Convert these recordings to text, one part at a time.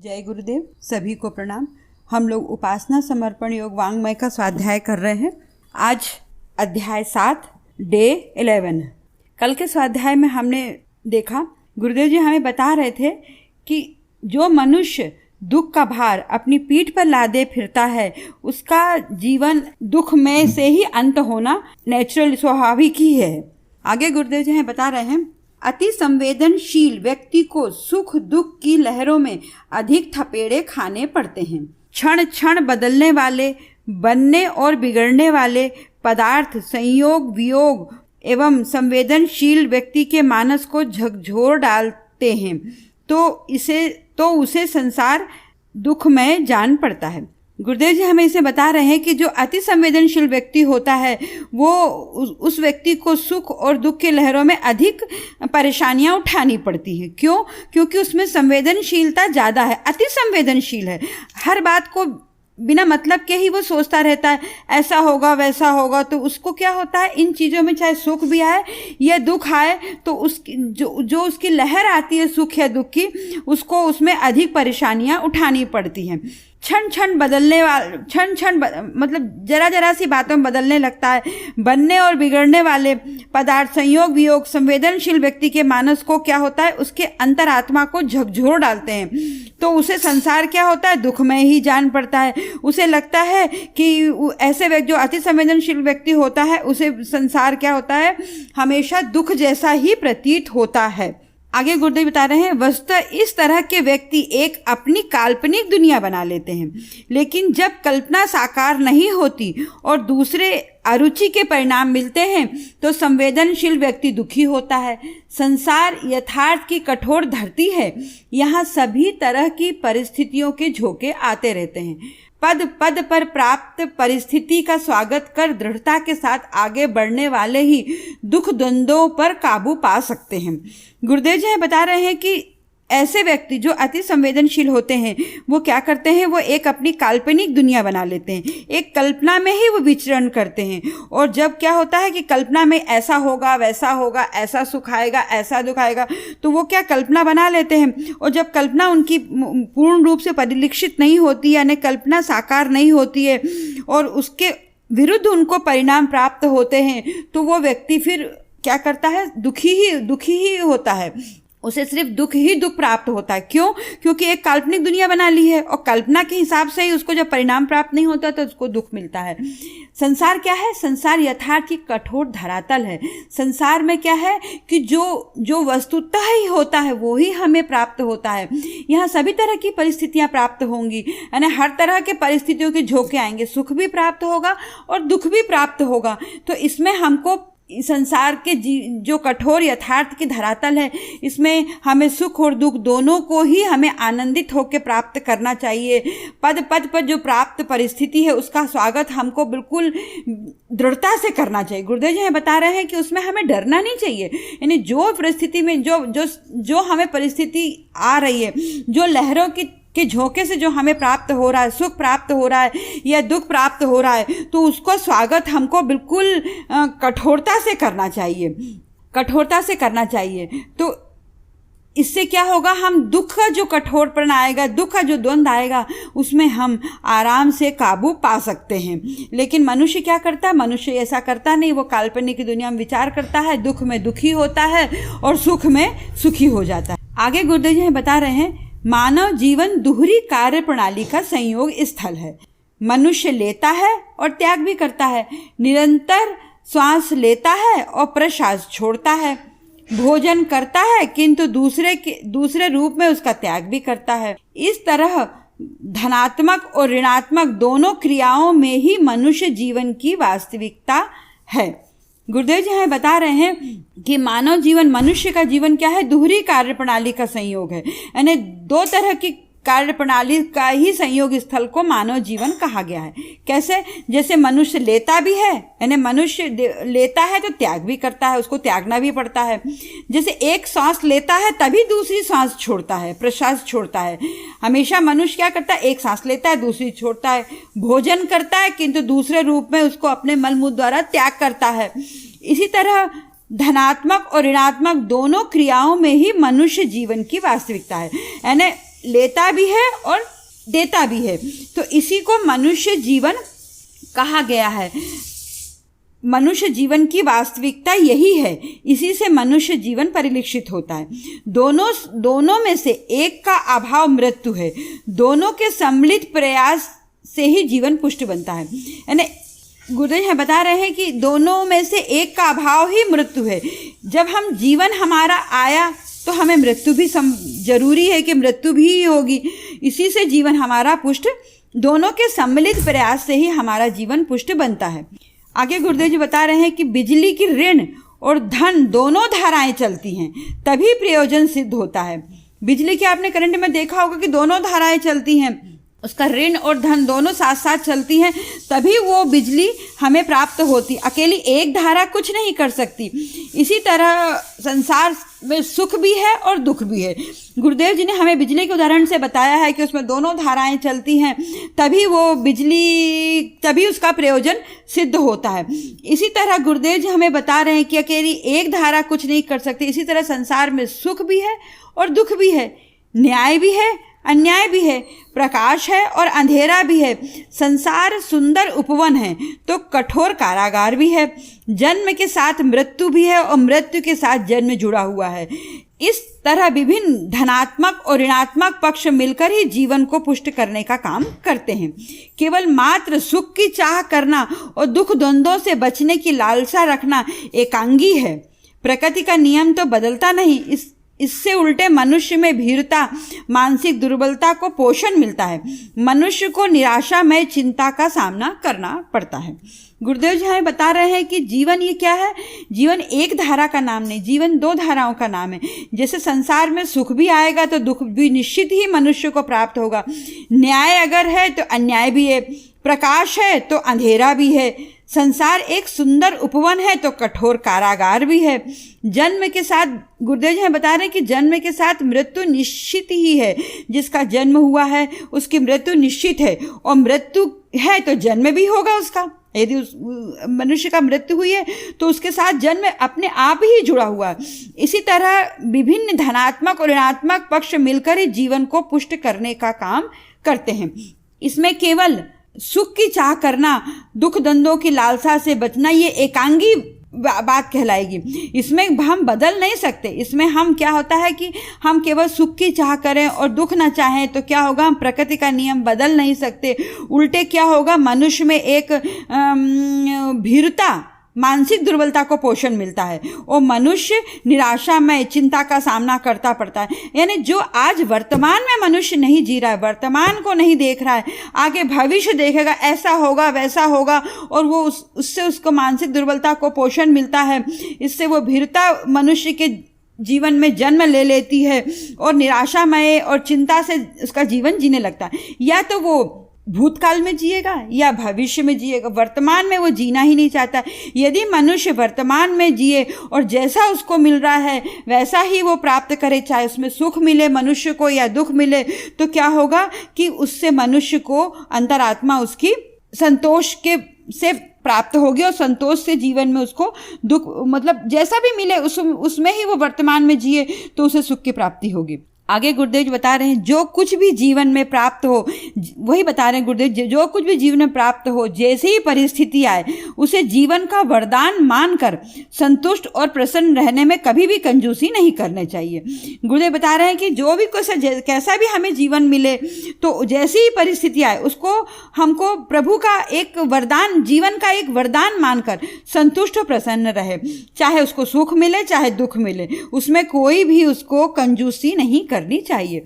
जय गुरुदेव। सभी को प्रणाम। हम लोग उपासना समर्पण योग वांग्मय का स्वाध्याय कर रहे हैं। आज अध्याय 7 डे 11। कल के स्वाध्याय में हमने देखा गुरुदेव जी हमें बता रहे थे कि जो मनुष्य दुख का भार अपनी पीठ पर लादे फिरता है उसका जीवन दुख में से ही अंत होना नेचुरल स्वाभाविक ही है। आगे गुरुदेव जी हमें बता रहे हैं, अति संवेदनशील व्यक्ति को सुख दुख की लहरों में अधिक थपेड़े खाने पड़ते हैं। क्षण क्षण बदलने वाले, बनने और बिगड़ने वाले पदार्थ संयोग वियोग एवं संवेदनशील व्यक्ति के मानस को झकझोर डालते हैं तो उसे संसार दुख में जान पड़ता है। गुरुदेव जी हमें इसे बता रहे हैं कि जो अति संवेदनशील व्यक्ति होता है वो उस व्यक्ति को सुख और दुख के लहरों में अधिक परेशानियां उठानी पड़ती हैं। क्यों? क्योंकि उसमें संवेदनशीलता ज़्यादा है, अति संवेदनशील है। हर बात को बिना मतलब के ही वो सोचता रहता है, ऐसा होगा वैसा होगा। तो उसको क्या होता है, इन चीज़ों में चाहे सुख भी आए या दुख आए तो उसकी जो उसकी लहर आती है सुख या दुख की, उसको उसमें अधिक परेशानियां उठानी पड़ती हैं। क्षण क्षण बदलने वाले, मतलब जरा जरा सी बातों में बदलने लगता है। बनने और बिगड़ने वाले पदार्थ संयोग वियोग संवेदनशील व्यक्ति के मानस को क्या होता है, उसके अंतरात्मा को झकझोर डालते हैं। तो उसे संसार क्या होता है, दुख में ही जान पड़ता है। उसे लगता है कि ऐसे व्यक्ति जो अति संवेदनशील व्यक्ति होता है उसे संसार क्या होता है, हमेशा दुख जैसा ही प्रतीत होता है। आगे गुरुदेव बता रहे हैं, वस्तुतः इस तरह के व्यक्ति एक अपनी काल्पनिक दुनिया बना लेते हैं, लेकिन जब कल्पना साकार नहीं होती और दूसरे अरुचि के परिणाम मिलते हैं तो संवेदनशील व्यक्ति दुखी होता है। संसार यथार्थ की कठोर धरती है, यहाँ सभी तरह की परिस्थितियों के झोंके आते रहते हैं। पद पद पर प्राप्त परिस्थिति का स्वागत कर दृढ़ता के साथ आगे बढ़ने वाले ही दुख द्वंद्वों पर काबू पा सकते हैं। गुरुदेव जी बता रहे हैं कि ऐसे व्यक्ति जो अति संवेदनशील होते हैं वो क्या करते हैं, वो एक अपनी काल्पनिक दुनिया बना लेते हैं, एक कल्पना में ही वो विचरण करते हैं। और जब क्या होता है कि कल्पना में ऐसा होगा वैसा होगा, ऐसा सुख आएगा ऐसा दुख आएगा, तो वो क्या कल्पना बना लेते हैं। और जब कल्पना उनकी पूर्ण रूप से परिलक्षित नहीं होती, यानी कल्पना साकार नहीं होती है और उसके विरुद्ध उनको परिणाम प्राप्त होते हैं, तो वो व्यक्ति फिर क्या करता है, दुखी ही होता है। उसे सिर्फ दुख ही दुख प्राप्त होता है। क्यों? क्योंकि एक काल्पनिक दुनिया बना ली है और कल्पना के हिसाब से ही उसको जब परिणाम प्राप्त नहीं होता तो उसको दुख मिलता है। संसार क्या है, संसार यथार्थ की कठोर धरातल है। संसार में क्या है कि जो वस्तुतः ही होता है वो ही हमें प्राप्त होता है। यहाँ सभी तरह की परिस्थितियाँ प्राप्त होंगी, यानी हर तरह के परिस्थितियों के झोंके आएंगे, सुख भी प्राप्त होगा और दुख भी प्राप्त होगा। तो इसमें हमको संसार के जो कठोर यथार्थ की धरातल है, इसमें हमें सुख और दुख दोनों को ही हमें आनंदित होकर प्राप्त करना चाहिए। पद पद पर जो प्राप्त परिस्थिति है उसका स्वागत हमको बिल्कुल दृढ़ता से करना चाहिए। गुरुदेव जी बता रहे हैं कि उसमें हमें डरना नहीं चाहिए। यानी जो परिस्थिति में जो हमें परिस्थिति आ रही है, जो लहरों के झोंके से जो हमें प्राप्त हो रहा है, सुख प्राप्त हो रहा है या दुख प्राप्त हो रहा है, तो उसको स्वागत हमको बिल्कुल कठोरता से करना चाहिए। तो इससे क्या होगा, हम दुख का जो कठोरपन आएगा, दुख का जो द्वंद्व आएगा, उसमें हम आराम से काबू पा सकते हैं। लेकिन मनुष्य क्या करता है, मनुष्य ऐसा करता नहीं। वो काल्पनिक की दुनिया में विचार करता है, दुख में दुखी होता है और सुख में सुखी हो जाता है। आगे गुरुदेव जी बता रहे हैं, मानव जीवन दोहरी कार्य प्रणाली का संयोग स्थल है। मनुष्य लेता है और त्याग भी करता है, निरंतर श्वास लेता है और प्रश्वास छोड़ता है, भोजन करता है किंतु दूसरे रूप में उसका त्याग भी करता है। इस तरह धनात्मक और ऋणात्मक दोनों क्रियाओं में ही मनुष्य जीवन की वास्तविकता है। गुरुदेव जी हमें बता रहे हैं कि मानव जीवन, मनुष्य का जीवन क्या है, दोहरी कार्य प्रणाली का संयोग है। यानी दो तरह की कार्य प्रणाली का ही संयोग स्थल को मानव जीवन कहा गया है। कैसे? जैसे मनुष्य लेता भी है, यानी मनुष्य लेता है तो त्याग भी करता है, उसको त्यागना भी पड़ता है। जैसे एक सांस लेता है तभी दूसरी सांस छोड़ता है, प्रश्वास छोड़ता है। हमेशा मनुष्य क्या करता है, एक सांस लेता है दूसरी छोड़ता है। भोजन करता है किंतु दूसरे रूप में उसको अपने मलमूत्र द्वारा त्याग करता है। इसी तरह धनात्मक और ऋणात्मक दोनों क्रियाओं में ही मनुष्य जीवन की वास्तविकता है। यानी लेता भी है और देता भी है। तो इसी को मनुष्य जीवन कहा गया है। मनुष्य जीवन की वास्तविकता यही है, इसी से मनुष्य जीवन परिलक्षित होता है। दोनों में से एक का अभाव मृत्यु है। दोनों के सम्मिलित प्रयास से ही जीवन पुष्ट बनता है। यानी गुरुदेव यहाँ बता रहे हैं कि दोनों में से एक का अभाव ही मृत्यु है। जब हम जीवन हमारा आया तो हमें मृत्यु भी जरूरी है कि मृत्यु भी होगी। इसी से जीवन हमारा पुष्ट, दोनों के सम्मिलित प्रयास से ही हमारा जीवन पुष्ट बनता है। आगे गुरुदेव जी बता रहे हैं कि बिजली की ऋण और धन दोनों धाराएं चलती हैं तभी प्रयोजन सिद्ध होता है। बिजली के आपने करंट में देखा होगा कि दोनों धाराएं चलती हैं, उसका ऋण और धन दोनों साथ साथ चलती हैं, तभी वो बिजली हमें प्राप्त होती। अकेली एक धारा कुछ नहीं कर सकती। इसी तरह संसार में सुख भी है और दुख भी है। गुरुदेव जी ने हमें बिजली के उदाहरण से बताया है कि उसमें दोनों धाराएं चलती हैं, तभी वो बिजली, तभी उसका प्रयोजन सिद्ध होता है। इसी तरह गुरुदेव जी हमें बता रहे हैं कि अकेली एक धारा कुछ नहीं कर सकती। इसी तरह संसार में सुख भी है और दुख भी है, न्याय भी है, अन्याय भी है, प्रकाश है और अंधेरा भी है। संसार सुंदर उपवन है तो कठोर कारागार भी है। जन्म के साथ मृत्यु भी है और मृत्यु के साथ जन्म जुड़ा हुआ है। इस तरह विभिन्न धनात्मक और ऋणात्मक पक्ष मिलकर ही जीवन को पुष्ट करने का काम करते हैं। केवल मात्र सुख की चाह करना और दुख द्वंद्वों से बचने की लालसा रखना एकांगी है। प्रकृति का नियम तो बदलता नहीं, इससे उल्टे मनुष्य में भीरुता, मानसिक दुर्बलता को पोषण मिलता है। मनुष्य को निराशामय चिंता का सामना करना पड़ता है। गुरुदेव जी हमें बता रहे हैं कि जीवन ये क्या है? जीवन एक धारा का नाम नहीं, जीवन दो धाराओं का नाम है। जैसे संसार में सुख भी आएगा तो दुख भी निश्चित ही मनुष्य को प्राप्त होगा। न्याय अगर है तो अन्याय भी है, प्रकाश है तो अंधेरा भी है। संसार एक सुंदर उपवन है तो कठोर कारागार भी है। जन्म के साथ, गुरुदेव जी बता रहे हैं कि जन्म के साथ मृत्यु निश्चित ही है। जिसका जन्म हुआ है उसकी मृत्यु निश्चित है, और मृत्यु है तो जन्म भी होगा उसका। यदि उस मनुष्य का मृत्यु हुई है तो उसके साथ जन्म अपने आप ही जुड़ा हुआ है। इसी तरह विभिन्न धनात्मक और ऋणात्मक पक्ष मिलकर ही जीवन को पुष्ट करने का काम करते हैं। इसमें केवल सुख की चाह करना, दुख द्वंद्वों की लालसा से बचना, ये एकांगी बात कहलाएगी। इसमें हम बदल नहीं सकते। इसमें हम क्या होता है कि हम केवल सुख की चाह करें और दुख ना चाहें तो क्या होगा? हम प्रकृति का नियम बदल नहीं सकते। उल्टे क्या होगा? मनुष्य में एक भीरुता, मानसिक दुर्बलता को पोषण मिलता है और मनुष्य निराशा में चिंता का सामना करता पड़ता है। यानी जो आज वर्तमान में मनुष्य नहीं जी रहा है, वर्तमान को नहीं देख रहा है, आगे भविष्य देखेगा, ऐसा होगा वैसा होगा, और वो उससे उसको मानसिक दुर्बलता को पोषण मिलता है। इससे वो भीरुता मनुष्य के जीवन में जन्म ले लेती है और निराशामय और चिंता से उसका जीवन जीने लगता है। या तो वो भूतकाल में जिएगा या भविष्य में जिएगा, वर्तमान में वो जीना ही नहीं चाहता। यदि मनुष्य वर्तमान में जिए और जैसा उसको मिल रहा है वैसा ही वो प्राप्त करे, चाहे उसमें सुख मिले मनुष्य को या दुख मिले, तो क्या होगा कि उससे मनुष्य को अंतरात्मा उसकी संतोष के से प्राप्त होगी और संतोष से जीवन में उसको दुख, मतलब जैसा भी मिले उसमें ही वो वर्तमान में जिए तो उसे सुख की प्राप्ति होगी। आगे गुरुदेव जी बता रहे हैं जो कुछ भी जीवन में प्राप्त हो, वही बता रहे हैं गुरुदेव जी, जो कुछ भी जीवन में प्राप्त हो, जैसे ही परिस्थिति आए उसे जीवन का वरदान मानकर संतुष्ट और प्रसन्न रहने में कभी भी कंजूसी नहीं करनी चाहिए। गुरुदेव बता रहे हैं कि जो भी कैसा भी हमें जीवन मिले तो जैसी ही परिस्थिति आए उसको हमको प्रभु का एक वरदान, जीवन का एक वरदान मानकर संतुष्ट और प्रसन्न रहे। चाहे उसको सुख मिले चाहे दुख मिले, उसमें कोई भी उसको कंजूसी नहीं करनी चाहिए।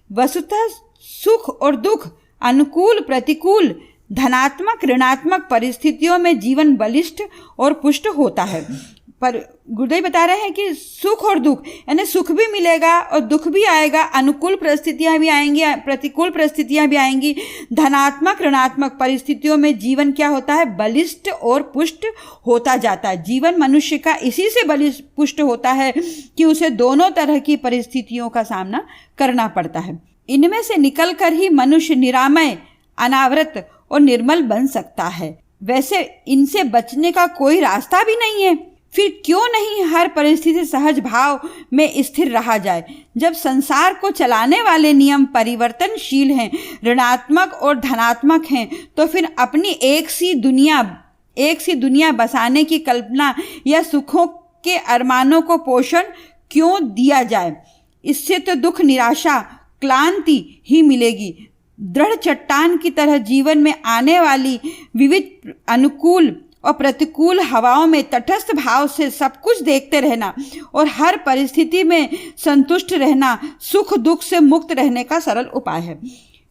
वस्तुतः सुख और दुख, अनुकूल प्रतिकूल, धनात्मक ऋणात्मक परिस्थितियों में जीवन बलिष्ठ और पुष्ट होता है। पर गुरुदेव बता रहे हैं कि सुख और दुख, यानी सुख भी मिलेगा और दुख भी आएगा, अनुकूल परिस्थितियां भी आएंगी, प्रतिकूल परिस्थितियां भी आएंगी। धनात्मक ऋणात्मक परिस्थितियों में जीवन क्या होता है? बलिष्ठ और पुष्ट होता जाता है। जीवन मनुष्य का इसी से बलिष्ठ पुष्ट होता है कि उसे दोनों तरह की परिस्थितियों का सामना करना पड़ता है। इनमें से निकलकर ही मनुष्य निरामय, अनावृत और निर्मल बन सकता है। वैसे इनसे बचने का कोई रास्ता भी नहीं है। फिर क्यों नहीं हर परिस्थिति सहज भाव में स्थिर रहा जाए। जब संसार को चलाने वाले नियम परिवर्तनशील हैं, ऋणात्मक और धनात्मक हैं, तो फिर अपनी एक सी दुनिया बसाने की कल्पना या सुखों के अरमानों को पोषण क्यों दिया जाए। इससे तो दुख, निराशा, क्लांति ही मिलेगी। दृढ़ चट्टान की तरह जीवन में आने वाली विविध अनुकूल और प्रतिकूल हवाओं में तटस्थ भाव से सब कुछ देखते रहना और हर परिस्थिति में संतुष्ट रहना सुख दुख से मुक्त रहने का सरल उपाय है।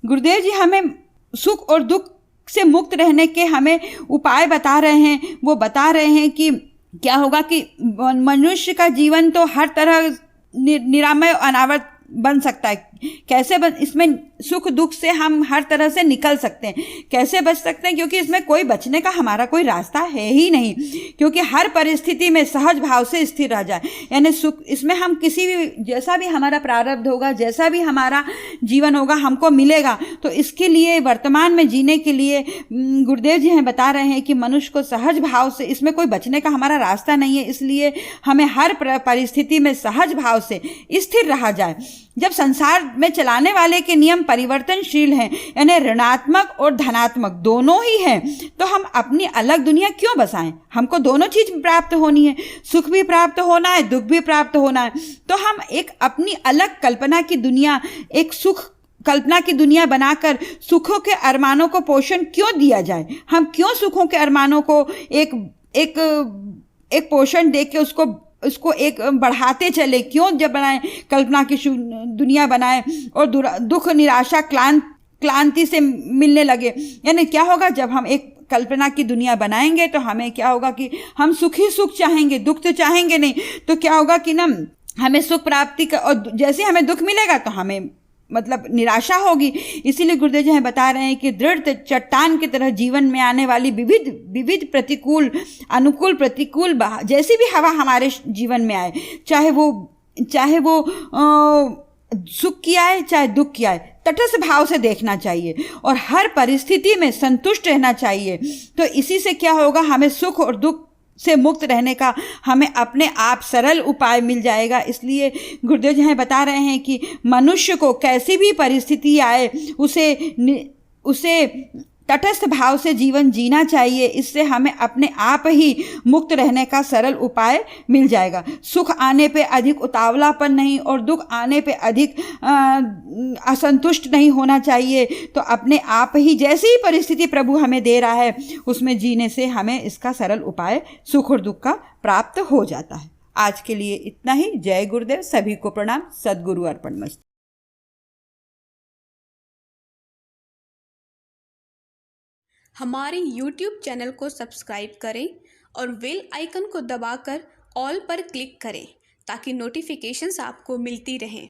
गुरुदेव जी हमें सुख और दुख से मुक्त रहने के हमें उपाय बता रहे हैं। वो बता रहे हैं कि क्या होगा कि मनुष्य का जीवन तो हर तरह निरामय अनावृत बन सकता है। कैसे इसमें सुख दुख से हम हर तरह से निकल सकते हैं, कैसे बच सकते हैं, क्योंकि इसमें कोई बचने का हमारा कोई रास्ता है ही नहीं, क्योंकि हर परिस्थिति में सहज भाव से स्थिर रह जाए। यानी सुख, इसमें हम किसी भी जैसा भी हमारा प्रारब्ध होगा, जैसा भी हमारा जीवन होगा, हमको मिलेगा। तो इसके लिए वर्तमान में जीने के लिए गुरुदेव जी हमें बता रहे हैं कि मनुष्य को सहज भाव से, इसमें कोई बचने का हमारा रास्ता नहीं है, इसलिए हमें हर परिस्थिति में सहज भाव से स्थिर रहा जाए। जब संसार में चलाने वाले के नियम परिवर्तनशील हैं, यानी ऋणात्मक और धनात्मक दोनों ही हैं, तो हम अपनी अलग दुनिया क्यों बसाएं। हमको दोनों चीज प्राप्त होनी है, सुख भी प्राप्त होना है, दुख भी प्राप्त होना है। तो हम एक अपनी अलग कल्पना की दुनिया, एक सुख कल्पना की दुनिया बनाकर सुखों के अरमानों को पोषण क्यों दिया जाए। हम क्यों सुखों के अरमानों को एक पोषण दे के उसको एक बढ़ाते चले, क्यों जब बनाए कल्पना की दुनिया बनाए और दुख, निराशा, क्लांति से मिलने लगे। यानी क्या होगा, जब हम एक कल्पना की दुनिया बनाएंगे तो हमें क्या होगा कि हम सुख ही सुख चाहेंगे, दुख तो चाहेंगे नहीं। तो क्या होगा कि ना हमें सुख प्राप्ति का, और जैसे हमें दुख मिलेगा तो हमें मतलब निराशा होगी। इसीलिए गुरुदेव जी हमें बता रहे हैं कि दृढ़ चट्टान की तरह जीवन में आने वाली विविध प्रतिकूल, अनुकूल, प्रतिकूल जैसी भी हवा हमारे जीवन में आए, चाहे वो सुख की आए चाहे दुख की आए, तटस्थ भाव से देखना चाहिए और हर परिस्थिति में संतुष्ट रहना चाहिए। तो इसी से क्या होगा, हमें सुख और दुख से मुक्त रहने का हमें अपने आप सरल उपाय मिल जाएगा। इसलिए गुरुदेव जी हमें बता रहे हैं कि मनुष्य को कैसी भी परिस्थिति आए उसे तटस्थ भाव से जीवन जीना चाहिए। इससे हमें अपने आप ही मुक्त रहने का सरल उपाय मिल जाएगा। सुख आने पे अधिक उतावलापन नहीं और दुख आने पे अधिक असंतुष्ट नहीं होना चाहिए। तो अपने आप ही जैसी ही परिस्थिति प्रभु हमें दे रहा है उसमें जीने से हमें इसका सरल उपाय सुख और दुख का प्राप्त हो जाता है। आज के लिए इतना ही। जय गुरुदेव। सभी को प्रणाम। सद्गुरु अर्पणमस्तु। हमारे YouTube चैनल को सब्सक्राइब करें और बेल आइकन को दबाकर ऑल पर क्लिक करें ताकि नोटिफिकेशंस आपको मिलती रहें।